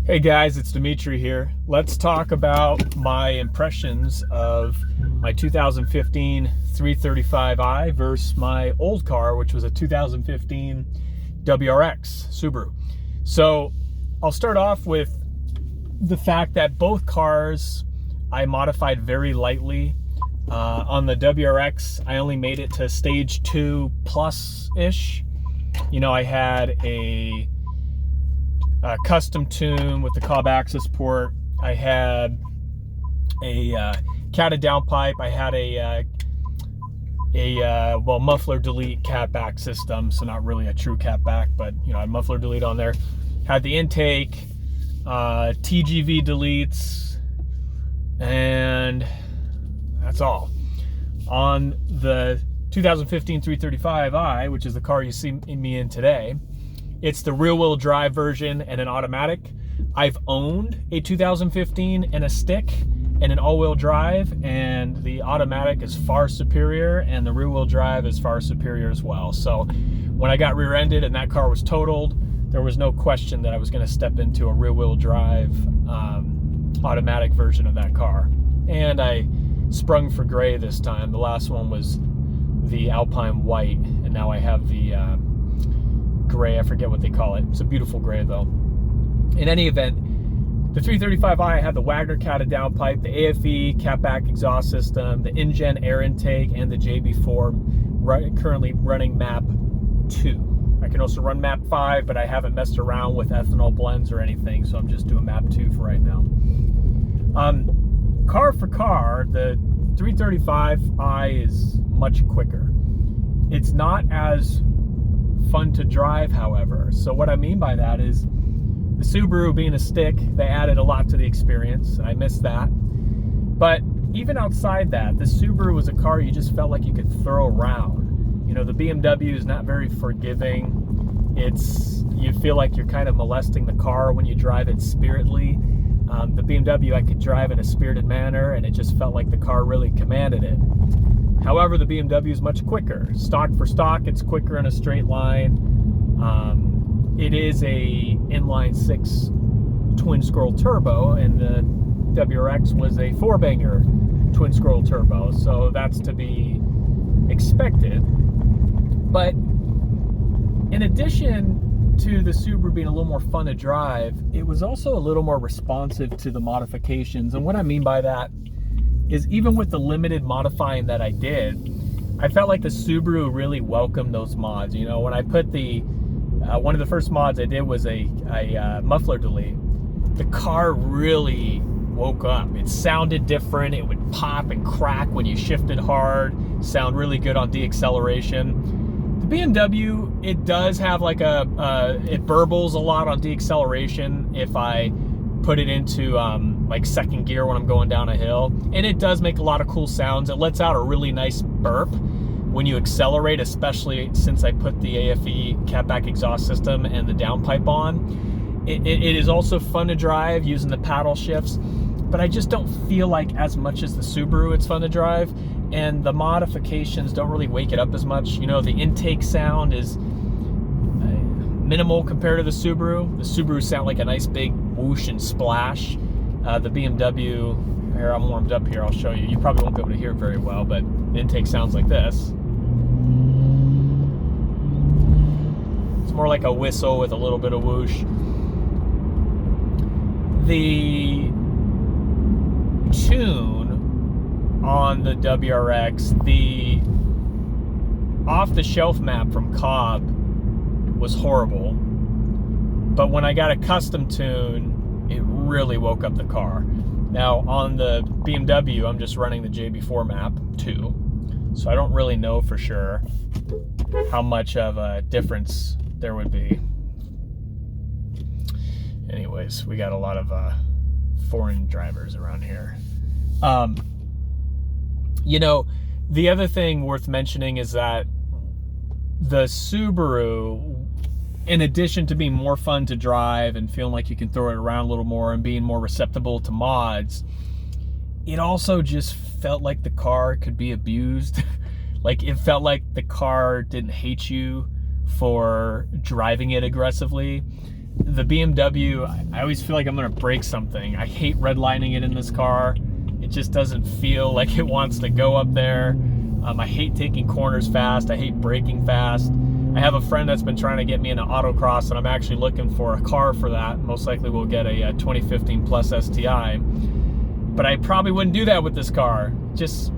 Hey guys, it's Dimitri here. Let's talk about my impressions of my 2015 335i versus my old car, which was a 2015 WRX Subaru. So I'll start off with the fact that both cars I modified very lightly. On the WRX, I only made it to stage 2 plus-ish. You know, I had a custom tune with the Cobb access port. I had a catted downpipe. I had a muffler delete catback system, so not really a true catback, but you know, I had muffler delete on there. Had the intake, TGV deletes, and that's all. On the 2015 335i, which is the car you see me in today, it's the rear-wheel drive version and an automatic. I've owned a 2015 and a stick and an all-wheel drive, and the automatic is far superior and the rear-wheel drive is far superior as well. So when I got rear-ended and that car was totaled, there was no question that I was going to step into a rear-wheel drive automatic version of that car. And I sprung for gray this time. The last one was the Alpine white, and now I have the gray. I forget what they call it. It's a beautiful gray though. In any event, the 335i had the Wagner catted downpipe, the AFE catback exhaust system, the InGen air intake, and the JB4, currently running MAP 2. I can also run MAP 5, but I haven't messed around with ethanol blends or anything, so I'm just doing MAP 2 for right now. Car for car, the 335i is much quicker. It's not as fun to drive, however. So what I mean by that is the Subaru being a stick, they added a lot to the experience, and I miss that. But even outside that, the Subaru was a car you just felt like you could throw around. You know, the BMW is not very forgiving. You feel like you're kind of molesting the car when you drive it spiritedly. The BMW I could drive in a spirited manner, and it just felt like the car really commanded it. However, the BMW is much quicker. Stock for stock, it's quicker in a straight line. It is a inline-6 twin-scroll turbo, and the WRX was a four-banger twin-scroll turbo, so that's to be expected. But in addition to the Subaru being a little more fun to drive, it was also a little more responsive to the modifications. And what I mean by that is, even with the limited modifying that I did, I felt like the Subaru really welcomed those mods. You know, when I put one of the first mods I did was a muffler delete, the car really woke up. It sounded different. It would pop and crack when you shifted hard, sound really good on deacceleration. The BMW, it does have like it burbles a lot on deacceleration if I put it into like second gear when I'm going down a hill, and it does make a lot of cool sounds. It lets out a really nice burp when you accelerate, especially since I put the AFE catback exhaust system and the downpipe on. It is also fun to drive using the paddle shifts, but I just don't feel like, as much as the Subaru, it's fun to drive, and the modifications don't really wake it up as much. You know, the intake sound is minimal compared to the Subaru. The Subaru sound like a nice big whoosh and splash. The BMW, here, I'm warmed up here, I'll show you. You probably won't be able to hear it very well, but the intake sounds like this. It's more like a whistle with a little bit of whoosh. The tune on the WRX, the off-the-shelf map from Cobb was horrible, but when I got a custom tune, it really woke up the car. Now on the BMW, I'm just running the JB4 map 2, so I don't really know for sure how much of a difference there would be. Anyways, we got a lot of foreign drivers around here. You know, the other thing worth mentioning is that the Subaru, in addition to being more fun to drive and feeling like you can throw it around a little more and being more receptible to mods, it also just felt like the car could be abused. Like, it felt like the car didn't hate you for driving it aggressively. the BMW, I always feel like I'm gonna break something. I hate redlining it in this car. It just doesn't feel like it wants to go up there. I hate taking corners fast. I hate braking fast. I have a friend that's been trying to get me into autocross, and I'm actually looking for a car for that. Most likely we'll get a 2015 Plus STI. But I probably wouldn't do that with this car. Just,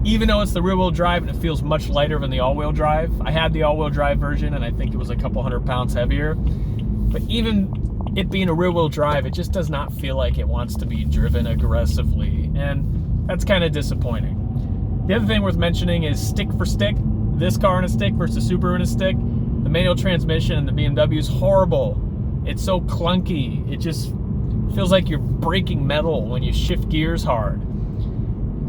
even though it's the rear-wheel drive and it feels much lighter than the all-wheel drive. I had the all-wheel drive version, and I think it was a couple 100 pounds heavier. But even it being a rear-wheel drive, it just does not feel like it wants to be driven aggressively, and that's kind of disappointing. The other thing worth mentioning is stick for stick. This car in a stick versus Subaru in a stick. The manual transmission in the BMW is horrible. It's so clunky. It just feels like you're breaking metal when you shift gears hard.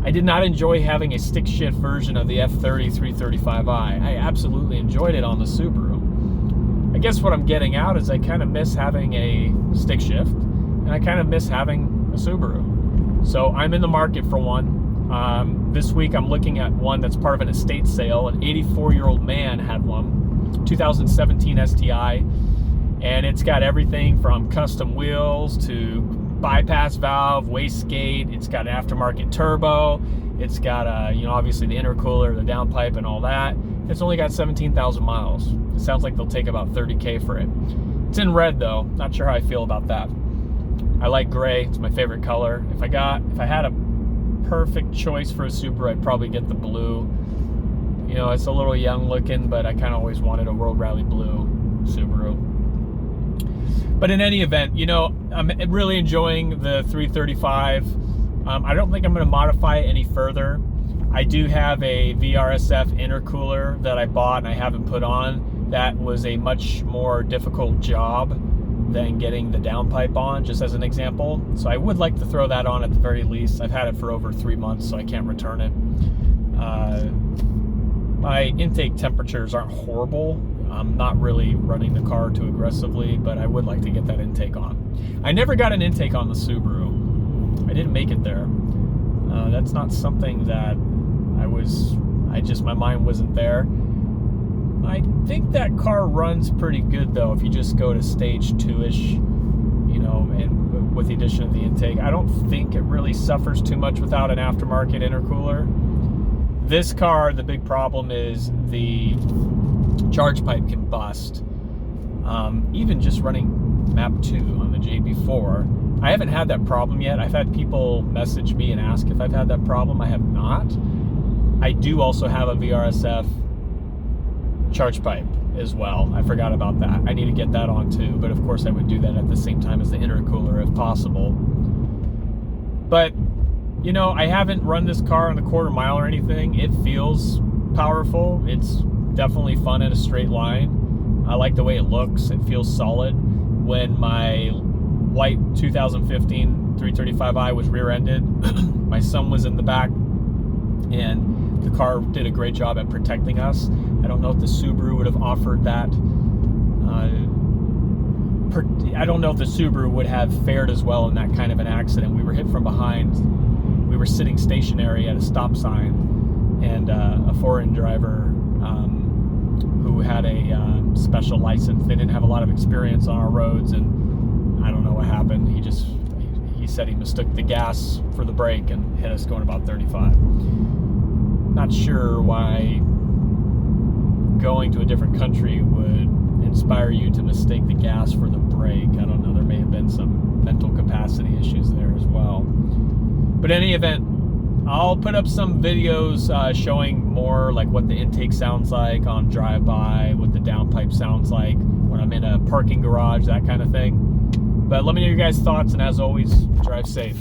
I did not enjoy having a stick shift version of the F30 335i. I absolutely enjoyed it on the Subaru. I guess what I'm getting out is I kind of miss having a stick shift, and I kind of miss having a Subaru. So I'm in the market for one. This week I'm looking at one that's part of an estate sale. An 84-year-old man had one, 2017 STI, and it's got everything from custom wheels to bypass valve, wastegate. It's got an aftermarket turbo. It's got obviously the intercooler, the downpipe, and all that. It's only got 17,000 miles. It sounds like they'll take about 30K for it. It's in red though. Not sure how I feel about that. I like gray. It's my favorite color. If I had a perfect choice for a Subaru, I'd probably get the blue. You know, it's a little young looking, but I kind of always wanted a World Rally blue Subaru. But in any event, you know, I'm really enjoying the 335. I don't think I'm going to modify it any further. I do have a WRX intercooler that I bought and I haven't put on. That was a much more difficult job than getting the downpipe on, just as an example. So I would like to throw that on at the very least. I've had it for over 3 months, so I can't return it. My intake temperatures aren't horrible. I'm not really running the car too aggressively, but I would like to get that intake on. I never got an intake on the Subaru. I didn't make it there. That's not something that my mind wasn't there. I think that car runs pretty good though, if you just go to stage 2-ish, you know, and with the addition of the intake. I don't think it really suffers too much without an aftermarket intercooler. This car, the big problem is the charge pipe can bust. Even just running map 2 on the JB4, I haven't had that problem yet. I've had people message me and ask if I've had that problem. I have not. I do also have a VRSF charge pipe as well. I forgot about that. I need to get that on too, but of course I would do that at the same time as the intercooler if possible. But, you know, I haven't run this car on a quarter mile or anything. It feels powerful. It's definitely fun in a straight line. I like the way it looks. It feels solid. When my white 2015 335i was rear-ended, my son was in the back, and the car did a great job at protecting us. I don't know if the Subaru would have offered that. I don't know if the Subaru would have fared as well in that kind of an accident. We were hit from behind. We were sitting stationary at a stop sign, and a foreign driver who had a special license. They didn't have a lot of experience on our roads, and I don't know what happened. He said he mistook the gas for the brake and hit us going about 35. Not sure why going to a different country would inspire you to mistake the gas for the brake. I don't know, there may have been some mental capacity issues there as well. But in any event, I'll put up some videos showing more like what the intake sounds like on drive-by, what the downpipe sounds like when I'm in a parking garage, that kind of thing. But let me know your guys' thoughts, and as always, drive safe.